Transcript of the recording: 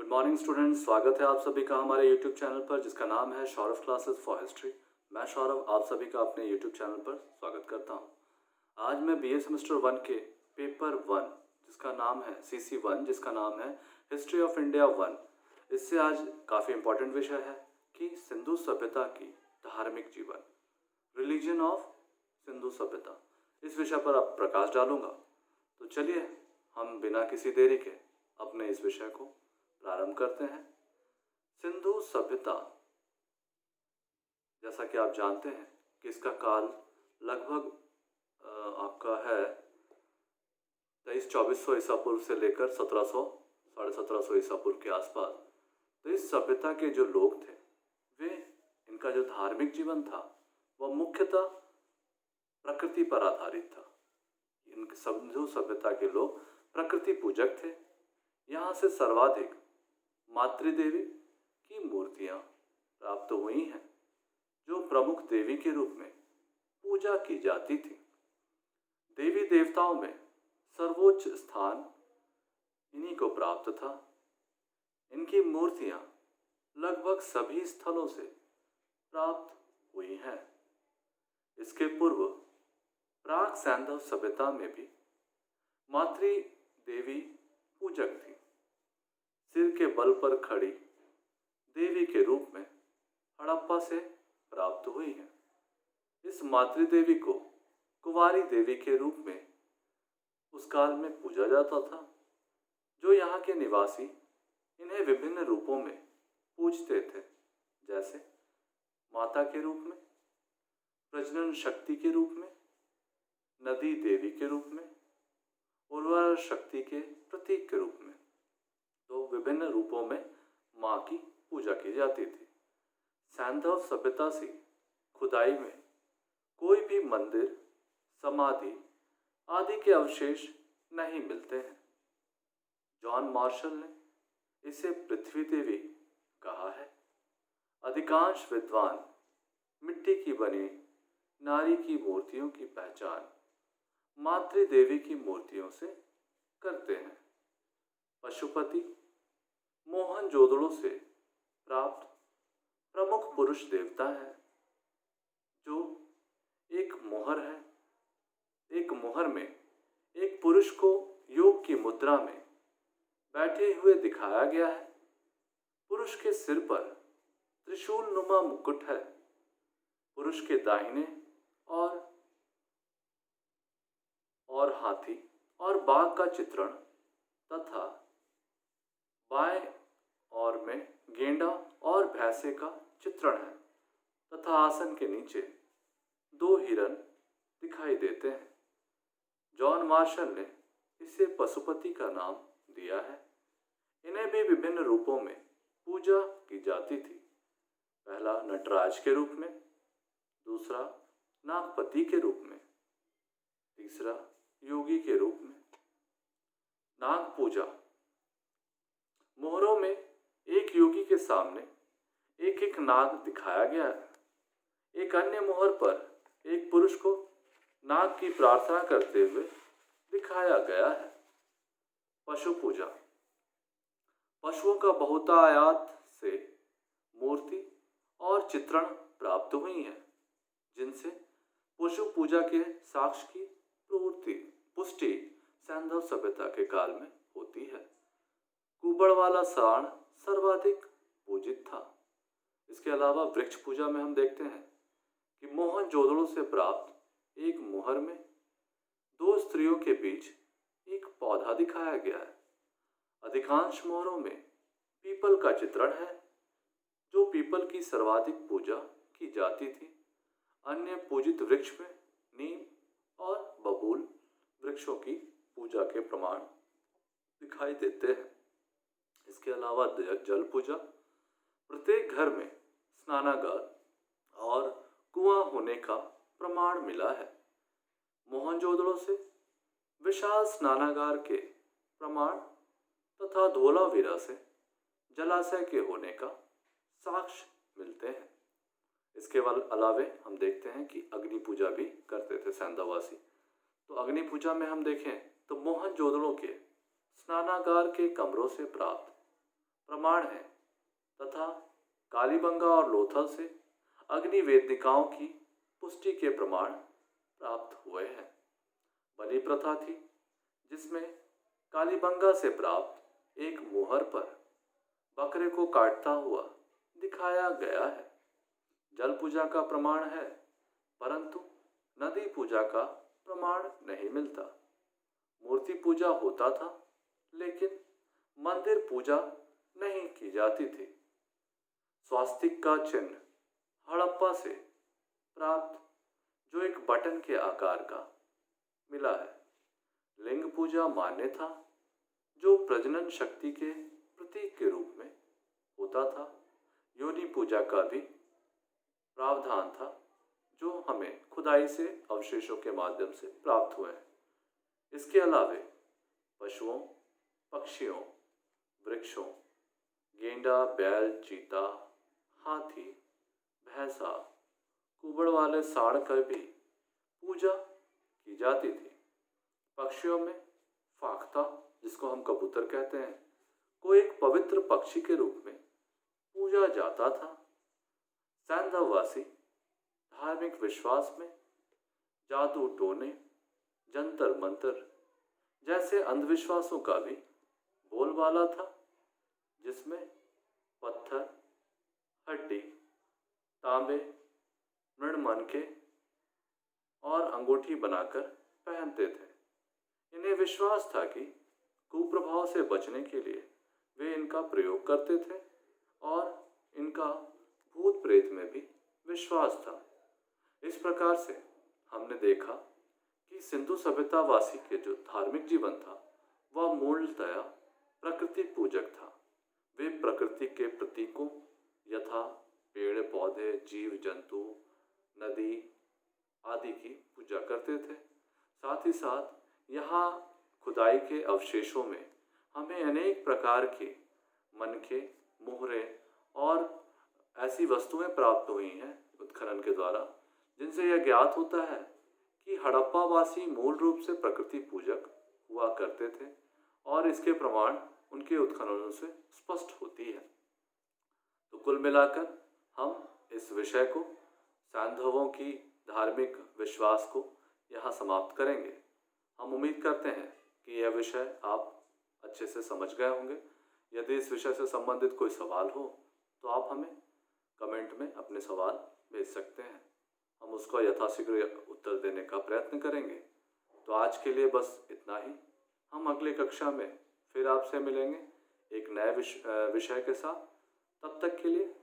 Good morning students, स्वागत है आप सभी का हमारे यूट्यूब चैनल पर जिसका नाम है सौरभ क्लासेस फॉर हिस्ट्री। मैं सौरभ आप सभी का अपने यूट्यूब चैनल पर स्वागत करता हूं। आज मैं बीए सेमेस्टर 1 के पेपर 1 जिसका नाम है CC1 जिसका नाम है हिस्ट्री ऑफ इंडिया 1, इससे आज काफ़ी इंपॉर्टेंट विषय है कि सिंधु सभ्यता की धार्मिक जीवन, रिलीजन ऑफ सिंधु सभ्यता, इस विषय पर अब प्रकाश डालूंगा। तो चलिए हम बिना किसी देरी के अपने इस विषय को प्रारंभ करते हैं। सिंधु सभ्यता, जैसा कि आप जानते हैं कि इसका काल लगभग आपका है 2300-2400 ईसा पूर्व से लेकर 1700-1750 ईसा पूर्व के आसपास। तो इस सभ्यता के जो लोग थे वे, इनका जो धार्मिक जीवन था वह मुख्यतः प्रकृति पर आधारित था। इन सिंधु सभ्यता के लोग प्रकृति पूजक थे। यहाँ से सर्वाधिक मातृदेवी की मूर्तियां प्राप्त हुई हैं जो प्रमुख देवी के रूप में पूजा की जाती थी। देवी देवताओं में सर्वोच्च स्थान इन्हीं को प्राप्त था। इनकी मूर्तियां लगभग सभी स्थलों से प्राप्त हुई हैं। इसके पूर्व प्राक सैंधव सभ्यता में भी मातृ देवी पूजक थी। सिर के बल पर खड़ी देवी के रूप में हड़प्पा से प्राप्त हुई है। इस मातृदेवी को कुंवारी देवी के रूप में उस काल में पूजा जाता था। जो यहाँ के निवासी इन्हें विभिन्न रूपों में पूजते थे, जैसे माता के रूप में, प्रजनन शक्ति के रूप में, नदी देवी के रूप में, उर्वरा शक्ति के प्रतीक के रूप में। तो विभिन्न रूपों में माँ की पूजा की जाती थी। सैंधव सभ्यता से खुदाई में कोई भी मंदिर, समाधि आदि के अवशेष नहीं मिलते हैं। जॉन मार्शल ने इसे पृथ्वी देवी कहा है। अधिकांश विद्वान मिट्टी की बनी नारी की मूर्तियों की पहचान मातृ देवी की मूर्तियों से करते हैं। पशुपति मोहनजोदड़ो से प्राप्त प्रमुख पुरुष देवता है, जो एक मोहर है। एक मोहर में एक पुरुष को योग की मुद्रा में बैठे हुए दिखाया गया है। पुरुष के सिर पर त्रिशूल नुमा मुकुट है। पुरुष के दाहिने और हाथी और बाघ का चित्रण तथा बाएं और में गेंडा और भैंसे का चित्रण है तथा आसन के नीचे 2 हिरन दिखाई देते हैं। जॉन मार्शल ने इसे पशुपति का नाम दिया है। इन्हें भी विभिन्न रूपों में पूजा की जाती थी। पहला नटराज के रूप में, दूसरा नागपति के रूप में, तीसरा योगी के रूप में। नाग पूजा, मोहरों में एक योगी के सामने एक एक नाग दिखाया गया है। एक अन्य मोहर पर एक पुरुष को नाग की प्रार्थना करते हुए दिखाया गया है। पशु पूजा, पशुओं का बहुतायत से मूर्ति और चित्रण प्राप्त हुई हैं, जिनसे पशु पूजा के साक्ष्य की पुष्टि सैंधव सभ्यता के काल में होती है। कुबड़ वाला साण सर्वाधिक पूजित था। इसके अलावा वृक्ष पूजा में हम देखते हैं कि मोहनजोदड़ो से प्राप्त एक मोहर में 2 स्त्रियों के बीच एक पौधा दिखाया गया है। अधिकांश मोहरों में पीपल का चित्रण है, जो पीपल की सर्वाधिक पूजा की जाती थी। अन्य पूजित वृक्ष में नीम और बबूल वृक्षों की पूजा के प्रमाण दिखाई देते हैं। इसके अलावा जल पूजा, प्रत्येक घर में स्नानागार और कुआं होने का प्रमाण मिला है। मोहनजोदड़ो से विशाल स्नानागार के प्रमाण तथा धोलावीरा से जलाशय के होने का साक्ष्य मिलते हैं। इसके अलावे हम देखते हैं कि अग्नि पूजा भी करते थे सैंधववासी। तो अग्नि पूजा में हम देखें तो मोहनजोदड़ो के स्नानागार के कमरों से प्राप्त प्रमाण हैं तथा कालीबंगा और लोथल से अग्नि वेदिकाओं की पुष्टि के प्रमाण प्राप्त हुए हैं। बलि प्रथा थी जिसमें कालीबंगा से प्राप्त एक मोहर पर बकरे को काटता हुआ दिखाया गया है। जल पूजा का प्रमाण है परंतु नदी पूजा का प्रमाण नहीं मिलता। मूर्ति पूजा होता था लेकिन मंदिर पूजा नहीं की जाती थी। स्वास्तिक का चिन्ह हड़प्पा से प्राप्त जो एक बटन के आकार का मिला है। लिंग पूजा मान्य था जो प्रजनन शक्ति के प्रतीक के रूप में होता था। योनि पूजा का भी प्रावधान था जो हमें खुदाई से अवशेषों के माध्यम से प्राप्त हुए हैं। इसके अलावे पशुओं, पक्षियों, वृक्षों, गेंडा, बैल, चीता, हाथी, भैंसा, कुबड़ वाले सांड की भी पूजा की जाती थी। पक्षियों में फाख्ता, जिसको हम कबूतर कहते हैं, को एक पवित्र पक्षी के रूप में पूजा जाता था। सैंधववासी धार्मिक विश्वास में जादू टोने, जंतर मंतर जैसे अंधविश्वासों का भी बोलबाला था, जिसमें पत्थर, हड्डी, तांबे, मृणमणके और अंगूठी बनाकर पहनते थे। इन्हें विश्वास था कि कुप्रभाव से बचने के लिए वे इनका प्रयोग करते थे और इनका भूत प्रेत में भी विश्वास था। इस प्रकार से हमने देखा कि सिंधु सभ्यतावासी के जो धार्मिक जीवन था वह मूलतया प्रकृति पूजक था। वे प्रकृति के प्रतीकों यथा पेड़ पौधे, जीव जंतु, नदी आदि की पूजा करते थे। साथ ही साथ यहाँ खुदाई के अवशेषों में हमें अनेक प्रकार के मनके, मोहरे और ऐसी वस्तुएं प्राप्त हुई हैं उत्खनन के द्वारा, जिनसे यह ज्ञात होता है कि हड़प्पावासी मूल रूप से प्रकृति पूजक हुआ करते थे और इसके प्रमाण उनके उत्खननों से स्पष्ट होती है। तो कुल मिलाकर हम इस विषय को, सैंधवों की धार्मिक विश्वास को यहाँ समाप्त करेंगे। हम उम्मीद करते हैं कि यह विषय आप अच्छे से समझ गए होंगे। यदि इस विषय से संबंधित कोई सवाल हो तो आप हमें कमेंट में अपने सवाल भेज सकते हैं। हम उसका यथाशीघ्र उत्तर देने का प्रयत्न करेंगे। तो आज के लिए बस इतना ही। हम अगली कक्षा में फिर आपसे मिलेंगे एक नए विषय के साथ। तब तक के लिए